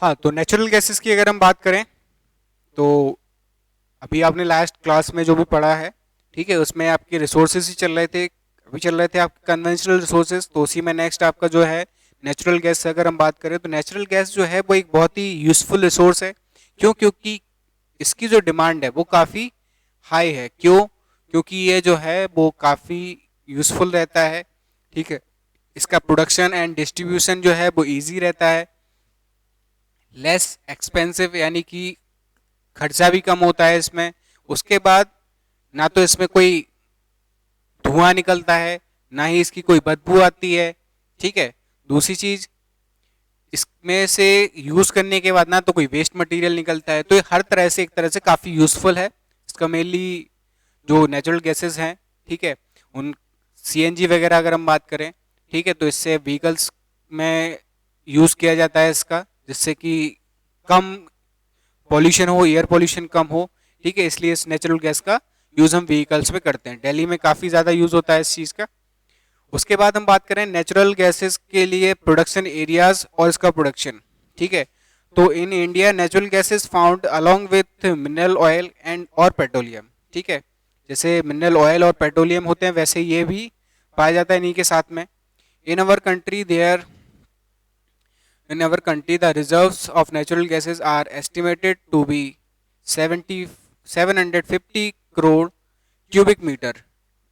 हाँ, तो natural gases की अगर हम बात करें तो अभी आपने लास्ट क्लास में जो भी पढ़ा है, ठीक है, उसमें आपके रिसोर्सेज ही चल रहे थे। अभी चल रहे थे आपके कन्वेंशनल रिसोर्सेज, तो उसी में नेक्स्ट आपका जो है नेचुरल गैस से अगर हम बात करें तो नेचुरल गैस जो है वो एक बहुत ही यूजफुल रिसोर्स है। क्यों? क्योंकि इसकी जो डिमांड है वो काफ़ी हाई है। क्यों? क्योंकि ये जो है वो काफ़ी यूजफुल रहता है, ठीक है। इसका प्रोडक्शन एंड डिस्ट्रीब्यूशन जो है वो इजी रहता है, लेस एक्सपेंसिव, यानी कि खर्चा भी कम होता है इसमें। उसके बाद ना तो इसमें कोई धुआं निकलता है, ना ही इसकी कोई बदबू आती है, ठीक है। दूसरी चीज, इसमें से यूज करने के बाद ना तो कोई वेस्ट मटेरियल निकलता है, तो ये हर तरह से एक तरह से काफी यूजफुल है। इसका मेनली जो नेचुरल गैसेस हैं, ठीक है, उन सीएनजी वगैरह अगर हम बात करें, ठीक है, तो इससे व्हीकल्स में यूज किया जाता है इसका, जिससे कि कम पॉल्यूशन हो, एयर पॉल्यूशन कम हो, ठीक है। इसलिए इस नेचुरल गैस का यूज हम व्हीकल्स में करते हैं। दिल्ली में काफी ज्यादा यूज होता है इस चीज का। उसके बाद हम बात करें नेचुरल गैसेस के लिए प्रोडक्शन एरियाज और इसका प्रोडक्शन, ठीक है। तो in India natural gases found along with mineral oil and और पेट्रोलियम, ठीक है। जैसे मिनरल ऑयल और पेट्रोलियम होते हैं, वैसे ये भी पाया जाता है इन्हीं के साथ में। In our country there In our country, the reserves of natural gases are estimated to be 750 crore cubic meter.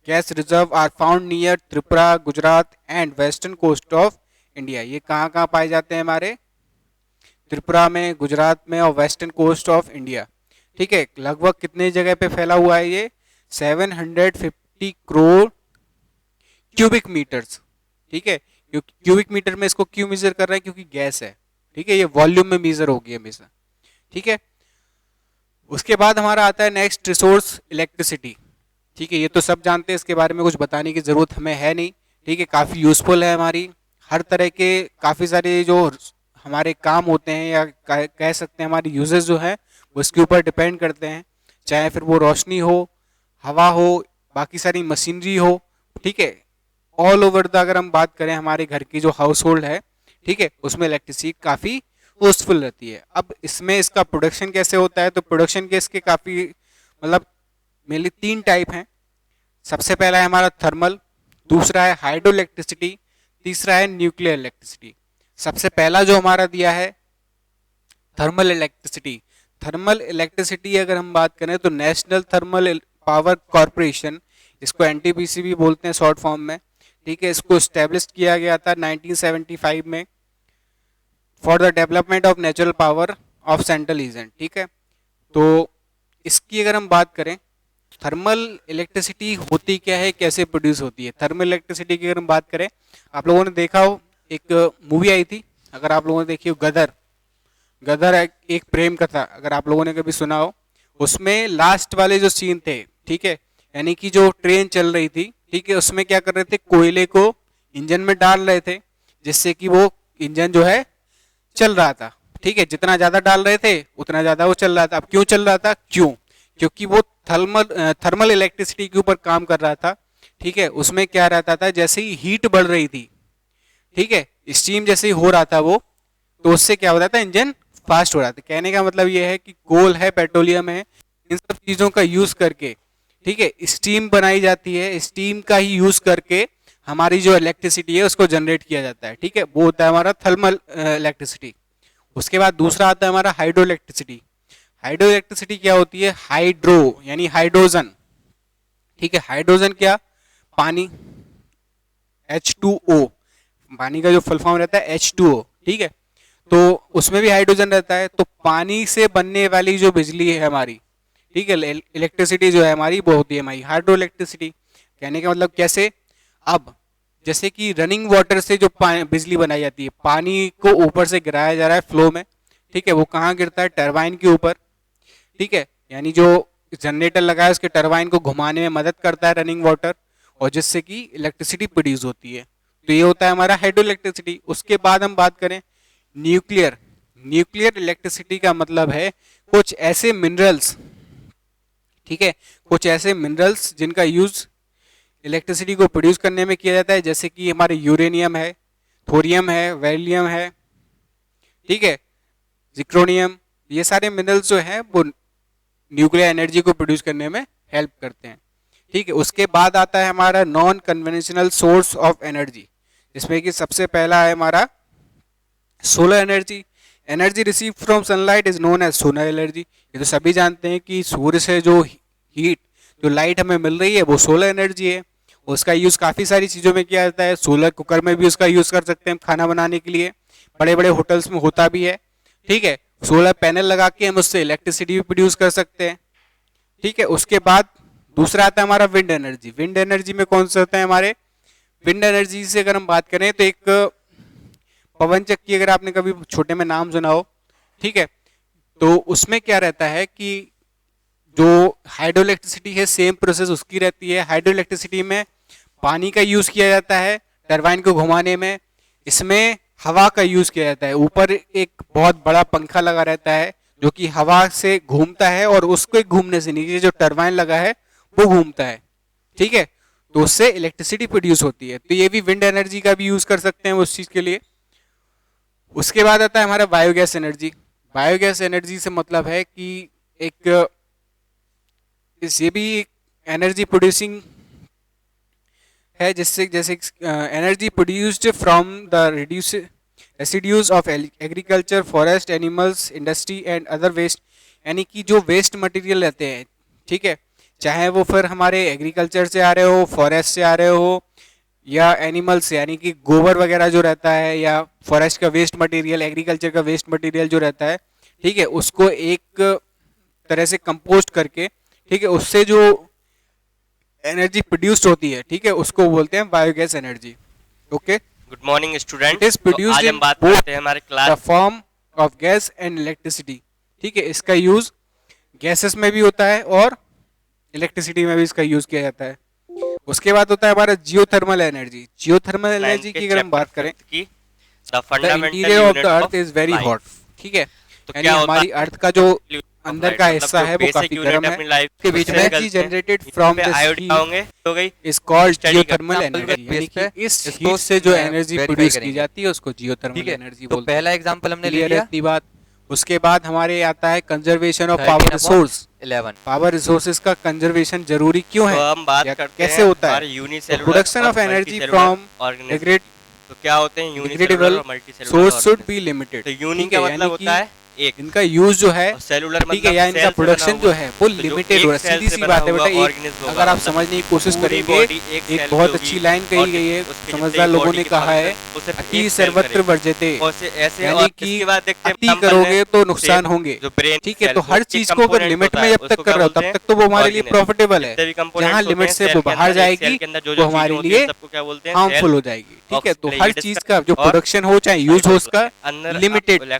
Gas reserve are found near Tripura, Gujarat and western coast of India. ये कहाँ कहाँ पाए जाते हैं? हमारे त्रिपुरा में, गुजरात में और वेस्टर्न कोस्ट ऑफ इंडिया, ठीक है। लगभग कितने जगह पे फैला हुआ है ये? 750 करोड़ क्यूबिक मीटर्स, ठीक है। क्योंकि क्यूबिक मीटर में इसको क्यों मेजर कर रहे हैं? क्योंकि गैस है, ठीक है, ये वॉल्यूम में मेजर होगी हमेशा, ठीक है। उसके बाद हमारा आता है नेक्स्ट रिसोर्स, इलेक्ट्रिसिटी, ठीक है। ये तो सब जानते हैं, इसके बारे में कुछ बताने की जरूरत हमें है नहीं, ठीक है। काफी यूजफुल है हमारी हर तरह के, काफी सारे जो हमारे काम होते हैं या कह सकते हैं हमारी यूजेस जो है वो इसके ऊपर डिपेंड करते हैं। चाहे फिर वो रोशनी हो, हवा हो, बाकी सारी मशीनरी हो, ठीक है। ऑल ओवर द अगर हम बात करें हमारे घर की जो हाउस होल्ड है, ठीक है, उसमें इलेक्ट्रिसिटी काफी यूजफुल रहती है। अब इसमें इसका प्रोडक्शन कैसे होता है? तो प्रोडक्शन के इसके काफी मतलब मेनली तीन टाइप हैं। सबसे पहला है हमारा थर्मल, दूसरा है हाइड्रो इलेक्ट्रिसिटी, तीसरा है न्यूक्लियर इलेक्ट्रिसिटी। सबसे पहला जो हमारा दिया है थर्मल इलेक्ट्रिसिटी। थर्मल इलेक्ट्रिसिटी अगर हम बात करें तो नेशनल थर्मल पावर कॉरपोरेशन, इसको एनटीपीसी भी बोलते हैं शॉर्ट फॉर्म में, ठीक है, इसको स्टैब्लिश किया गया था 1975 में for the development of natural power of central region, ठीक है। तो इसकी अगर हम बात करें, थर्मल इलेक्ट्रिसिटी होती क्या है, कैसे प्रोड्यूस होती है? थर्मल इलेक्ट्रिसिटी की अगर हम बात करें, आप लोगों ने देखा हो एक मूवी आई थी, अगर आप लोगों ने देखी हो, गदर। गदर एक प्रेम कथा, अगर आप लोगों ने कभी सुना हो, उसमें लास्ट वाले जो सीन थे, ठीक है, यानी कि जो ट्रेन चल रही थी, ठीक है, उसमें क्या कर रहे थे, कोयले को इंजन में डाल रहे थे, जिससे कि वो इंजन जो है चल रहा था, ठीक है। जितना ज्यादा डाल रहे थे उतना ज्यादा वो चल रहा था। अब क्यों चल रहा था? क्यों? क्योंकि वो थर्मल इलेक्ट्रिसिटी के ऊपर काम कर रहा था, ठीक है। उसमें क्या रहता था, जैसे ही हीट बढ़ रही थी, ठीक है, स्टीम जैसे ही हो रहा था वो, तो उससे क्या हो रहा था, इंजन फास्ट हो रहा था। कहने का मतलब ये है कि कोल है, पेट्रोलियम है, इन सब चीजों का यूज करके, ठीक है, स्टीम बनाई जाती है। स्टीम का ही यूज करके हमारी जो इलेक्ट्रिसिटी है उसको जनरेट किया जाता है, ठीक है। वो होता है हमारा थर्मल इलेक्ट्रिसिटी। उसके बाद दूसरा आता है हमारा हाइड्रो इलेक्ट्रिसिटी। हाइड्रो इलेक्ट्रिसिटी क्या होती है? हाइड्रो यानी हाइड्रोजन, ठीक है। हाइड्रोजन क्या? पानी, H2O, पानी का जो फुल फॉर्म रहता है H2O, ठीक है। तो उसमें भी हाइड्रोजन रहता है। तो पानी से बनने वाली जो बिजली है हमारी, ठीक है, इलेक्ट्रिसिटी जो है हमारी, वो होती है हमारी हाइड्रो इलेक्ट्रिसिटी। कहने का मतलब कैसे? अब जैसे कि रनिंग वाटर से जो बिजली बनाई जाती है, पानी को ऊपर से गिराया जा रहा है फ्लो में, ठीक है, वो कहाँ गिरता है? टरबाइन के ऊपर, ठीक है। यानी जो जनरेटर लगा है उसके टरबाइन को घुमाने में मदद करता है रनिंग वाटर, और जिससे कि इलेक्ट्रिसिटी प्रोड्यूस होती है। तो ये होता है हमारा हाइड्रो इलेक्ट्रिसिटी। उसके बाद हम बात करें न्यूक्लियर। न्यूक्लियर इलेक्ट्रिसिटी का मतलब है कुछ ऐसे मिनरल्स, ठीक है, कुछ ऐसे मिनरल्स जिनका यूज इलेक्ट्रिसिटी को प्रोड्यूस करने में किया जाता है, जैसे कि हमारे यूरेनियम है, थोरियम है, वैलियम है, ठीक है, जिक्रोनियम, ये सारे मिनरल्स जो हैं वो न्यूक्लियर एनर्जी को प्रोड्यूस करने में हेल्प करते हैं। ठीक है, उसके बाद आता है हमारा non conventional source of energy, जिसमें कि सबसे पहला है हमारा solar energy. Energy receive from sunlight is known as solar energy. ये तो सभी जानते हैं कि सूर्य से जो हीट, जो लाइट हमें मिल रही है वो सोलर एनर्जी है। उसका यूज काफी सारी चीजों में किया जाता है। सोलर कुकर में भी उसका यूज कर सकते हैं खाना बनाने के लिए, बड़े बड़े होटल्स में होता भी है। ठीक है, सोलर पैनल लगा के हम उससे इलेक्ट्रिसिटी भी प्रोड्यूस कर सकते हैं। ठीक है, उसके बाद दूसरा आता है हमारा विंड एनर्जी। विंड एनर्जी में कौन से होते हैं हमारे, विंड एनर्जी से अगर हम बात करें तो एक पवन चक्की, अगर आपने कभी छोटे में नाम सुना हो, ठीक है, तो उसमें क्या रहता है कि जो हाइड्रो इलेक्ट्रिसिटी है सेम प्रोसेस उसकी रहती है। हाइड्रो इलेक्ट्रिसिटी में पानी का यूज किया जाता है टरबाइन को घुमाने में, इसमें हवा का यूज किया जाता है। ऊपर एक बहुत बड़ा पंखा लगा रहता है जो कि हवा से घूमता है और उसको घूमने से नीचे जो टरबाइन लगा है वो घूमता है। ठीक है, तो उससे इलेक्ट्रिसिटी प्रोड्यूस होती है। तो ये भी विंड एनर्जी का भी यूज कर सकते हैं उस चीज के लिए। उसके बाद आता है हमारा बायोगैस एनर्जी। बायोगैस एनर्जी से मतलब है कि एक ये भी एनर्जी प्रोड्यूसिंग है, जिससे जैसे energy produced from the residues of agriculture, forest, animals, industry and other waste. यानी कि जो वेस्ट मटेरियल रहते हैं, ठीक है, चाहे वो फिर हमारे एग्रीकल्चर से आ रहे हो, फॉरेस्ट से आ रहे हो, या एनिमल से, यानी कि गोबर वगैरह जो रहता है, या फॉरेस्ट का वेस्ट मटेरियल, एग्रीकल्चर का वेस्ट मटेरियल जो रहता है, ठीक है, उसको एक तरह से कंपोस्ट करके, ठीक है, उससे जो एनर्जी प्रोड्यूस्ड होती है, ठीक है, उसको बोलते हैं biogas energy. Okay, good morning student. It is produced आज इन हम बात बोथ करते हैं हमारे the class form of gas and electricity. ठीक है, इसका यूज गैसेस में भी होता है और इलेक्ट्रिसिटी में भी इसका यूज किया जाता है। उसके बाद होता है हमारा जियोथर्मल एनर्जी। जियोथर्मल एनर्जी की अगर हम बात करें, की the the fundamental interior of unit the of earth is very hot. ठीक है, तो यानी क्या होता हमारी है अर्थ का जो light अंदर का मतलब हिस्सा जो है वो basic काफी unit गर्म है। अपनी life के बीच से में निकलते एनर्जी हैं। जनरेटेड यहाँ फ्रॉम पे दिस आयोडीन होंगे हो गई इज कॉल्ड Study जियोथर्मल करते हैं। एनर्जी। यानी बेस कि पे इस इसको हीट से जो मैं एनर्जी verify प्रोड्यूस की करेंगे। जाती है उसको ठीक जियोथर्मल है, एनर्जी तो बोलते हैं। पहला एग्जांपल हमने ले क्लियर है लिया इतनी बात। उसके बाद हमारे आता है conservation of 13 power upon resource. 11। Power resources का कंजर्वेशन जरूरी क्यों है, तो हम बात या करते कैसे हैं होता हमारे है। Unicellular production of energy from तो क्या होते हैं यूनिसेलुलर डिग्रेडेबल और multicellular source should be limited. तो यूनि का मतलब होता है एक, इनका यूज जो है, और सेलुलर ठीक है, मतलब या इनका cell से प्रोडक्शन बना जो हुआ। है वो तो जो लिमिटेड एक हो रहा है। cell सीधी से सी बना बात है हुआ बेटा, organism होगा, अगर आप मतलब समझने की कोशिश पूरी करेंगे, body एक एक cell बहुत से अच्छी होगी लाइन और कही गई है, उसके समझदार जितने लोगों body ने के कहा है, functions, वो सिर्फ अति एक cell सर्वत्र करेगी। वर्जते, और ऐसे यानी और कि इसके बाद देखते हैं अति example करोगे है, तो नुकसान same, होंगे। जो brain ठीक है, तो cells हर होते हैं, चीज को अगर component लिमिट होता में है, जब तक उसको कर क्या रहे हो बोलते तब हैं? तक तो वो हमारे लिए Organelle। प्रॉफिटेबल है। जितने भी components जहाँ होते लिमिट हैं से cell वो के बाहर अंदर, एक cell जाएगी के अंदर जो वो जो हमारे चीजें होती हैं, लिए सबको क्या बोलते हैं? Harmful cell। हो जाएगी। ठीक है, तो और हर ये चीज discuss- का जो और प्रोडक्शन हो चाहे यूज हो उसका अंदर लिमिटेड करना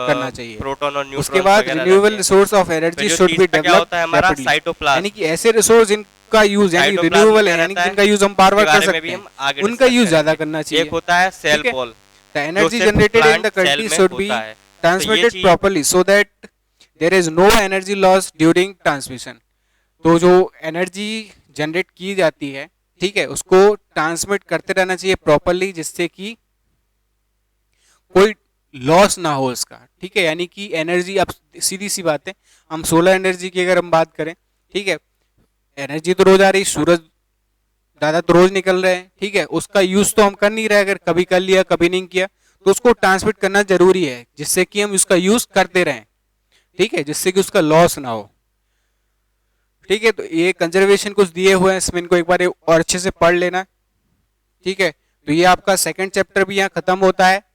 करना चाहिए। प्रोटॉन और न्यूट्रॉन उसके बाद renewable resource of energy should be क्या डेवलप्ड होता है हमारा रैपिडली। साइटोप्लाज्म। यानी कि ऐसे रिसोर्स जिनका यूज यानी साइटोप्लाज्म रिन्यूएबल क्या है, यानी कि रहता है? जिनका यूज हम बार बार इसके कर बारे में सकते भी हैं, हम आगे उनका discuss यूज ज्यादा करेंगे। करना चाहिए। एक होता है सेल ठीक है? पॉल, The energy सिर्फ generated in the plant cell country में should be होता है। transmitted तो ये चीज- properly so that there is no energy loss during transmission। तो जो एनर्जी जनरेट की जाती है, ठीक है, उसको ट्रांसमिट करते रहना चाहिए प्रॉपरली, जिससे कि कोई लॉस ना हो उसका। ठीक है, यानी कि एनर्जी, अब सीधी सी बात है, हम सोलर एनर्जी की अगर हम बात करें, ठीक है, एनर्जी तो रोज आ रही, सूरज दादा तो रोज निकल रहे हैं, ठीक है, उसका यूज तो हम कर नहीं रहे। अगर कभी कर लिया कभी नहीं किया तो उसको ट्रांसमिट करना जरूरी है, जिससे कि हम उसका यूज करते रहें। ठीक है, जिससे कि उसका लॉस ना हो। ठीक है, तो ये कंजर्वेशन कुछ दिए हुए हैं, इसमें इनको एक बार और अच्छे से पढ़ लेना। ठीक है, तो ये आपका सेकंड चैप्टर भी यहाँ खत्म होता है।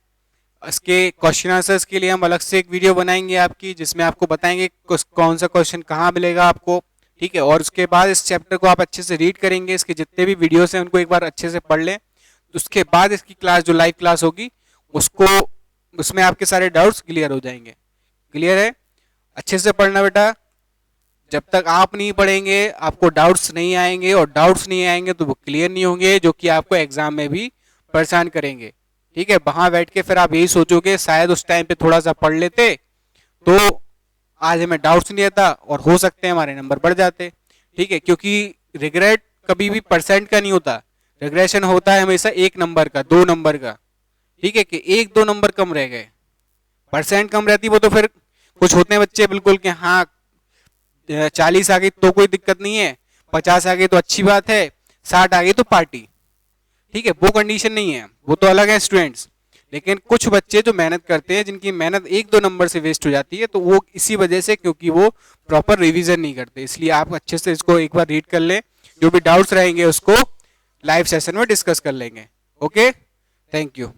इसके क्वेश्चन आंसर्स के लिए हम अलग से एक वीडियो बनाएंगे आपकी, जिसमें आपको बताएंगे कौन सा क्वेश्चन कहाँ मिलेगा आपको। ठीक है, और उसके बाद इस चैप्टर को आप अच्छे से रीड करेंगे, इसके जितने भी वीडियोस हैं उनको एक बार अच्छे से पढ़ लें। उसके बाद इसकी क्लास जो लाइव क्लास होगी उसको, उसमें आपके सारे डाउट्स क्लियर हो जाएंगे। क्लियर है? अच्छे से पढ़ना बेटा। जब तक आप नहीं पढ़ेंगे आपको डाउट्स नहीं आएंगे, और डाउट्स नहीं आएंगे तो वो क्लियर नहीं होंगे, जो कि आपको एग्जाम में भी परेशान करेंगे। ठीक है, वहां बैठ के फिर आप यही सोचोगे शायद उस टाइम पे थोड़ा सा पढ़ लेते तो आज हमें डाउट्स नहीं आता और हो सकते हैं हमारे नंबर बढ़ जाते। ठीक है, क्योंकि रिग्रेट कभी भी परसेंट का नहीं होता, रिग्रेशन होता है हमेशा 1 नंबर का, 2 नंबर का। ठीक है, कि 1-2 नंबर कम रह गए, परसेंट कम रहती वो तो फिर कुछ होते हैं बच्चे बिल्कुल कि हाँ 40 आ गई तो कोई दिक्कत नहीं है, 50 आ गई तो अच्छी बात है, 60 आ गई तो पार्टी, ठीक है, वो कंडीशन नहीं है, वो तो अलग है स्टूडेंट्स। लेकिन कुछ बच्चे जो मेहनत करते हैं, जिनकी मेहनत 1-2 नंबर से वेस्ट हो जाती है, तो वो इसी वजह से, क्योंकि वो प्रॉपर रिवीजन नहीं करते। इसलिए आप अच्छे से इसको एक बार रीड कर लें, जो भी डाउट्स रहेंगे उसको लाइव सेशन में डिस्कस कर लेंगे। Okay, thank you.